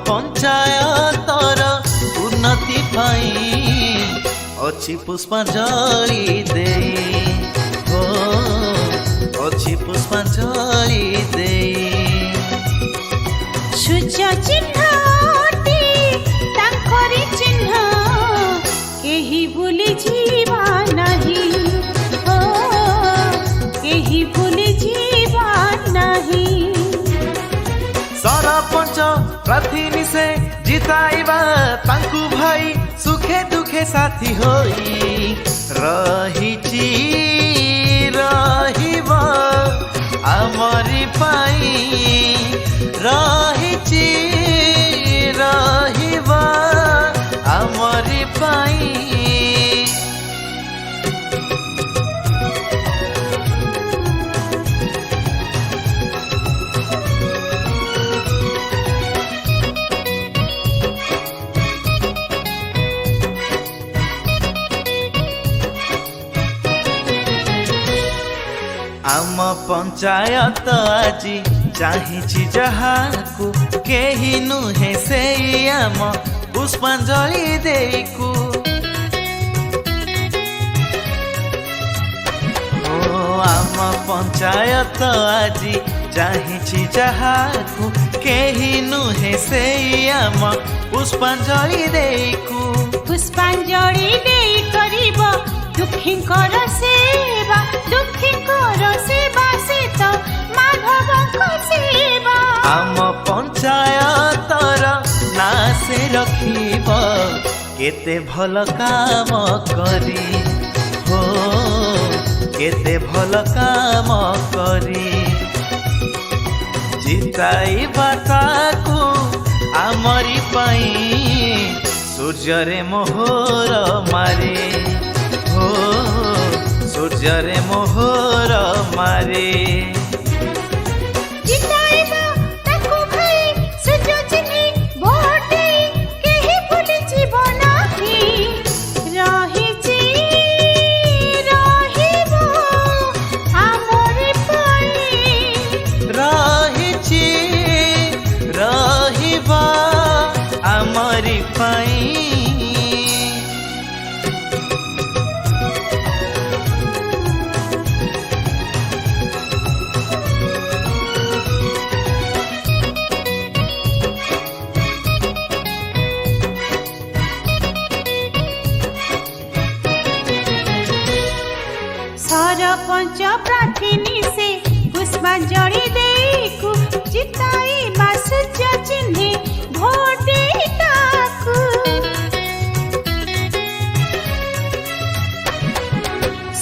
पंचायतर उन्नति अच्छी पुष्पांजलि दे हो अच्छी पुष्पांजलि दे सूर्य चिन्ह तांकरी चिन्ह केही भूली जीवा नहीं हो केही भूली जीवा नहीं सरपंच प्रार्थी से जिताइबा तांकु भाई सुखे दुखे साथी होई रहिची रहिबा आमरी पाई रहिची रहिबा आमरी पाई आम पंचायत आजी चाहिछि जहाकू केही नुहे से आम पुष्पांजलि देकू ओ आम पंचायत आजी चाहिछि जहाकू केही नुहे से आम पुष्पांजलि देकू पुष्पांजलि देई करिब दुखींकर सेवा दुखींकर सेवा से तो माधवक सेवा आम पंचायतर ना से रखिब केते भल काम करी हो केते भल काम करी जिताइबा ताकू आमरी पाई सूर्य रे मोहर मारे हो सूर्य रे मोहर मारे जिताइबा ताकू भाई सूर्य चिन्ह भोट देई केही भूली जीवा नहीं रहिची रहिबो आमरी पाई रहिची रहिबा आमरी पाई सरपंच प्रार्थी से पुष्पांजलि देकू जिताइबा सूर्य चिन्ह भोट देई ताकू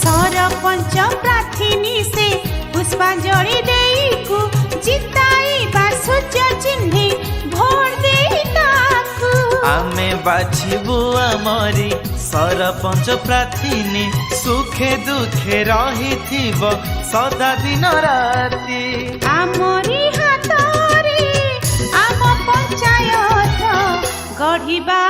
सरपंच प्रार्थी से पुष्पांजलि देकू जिताइबा सूर्य चिन्ह भोट देई ताकू आमे बाछिबु आमरी सरपंच प्रार्थी सुखे दुखे रहिथिब सदा दिन राति आमरी हाथ रे आम पंचायत गढ़िबा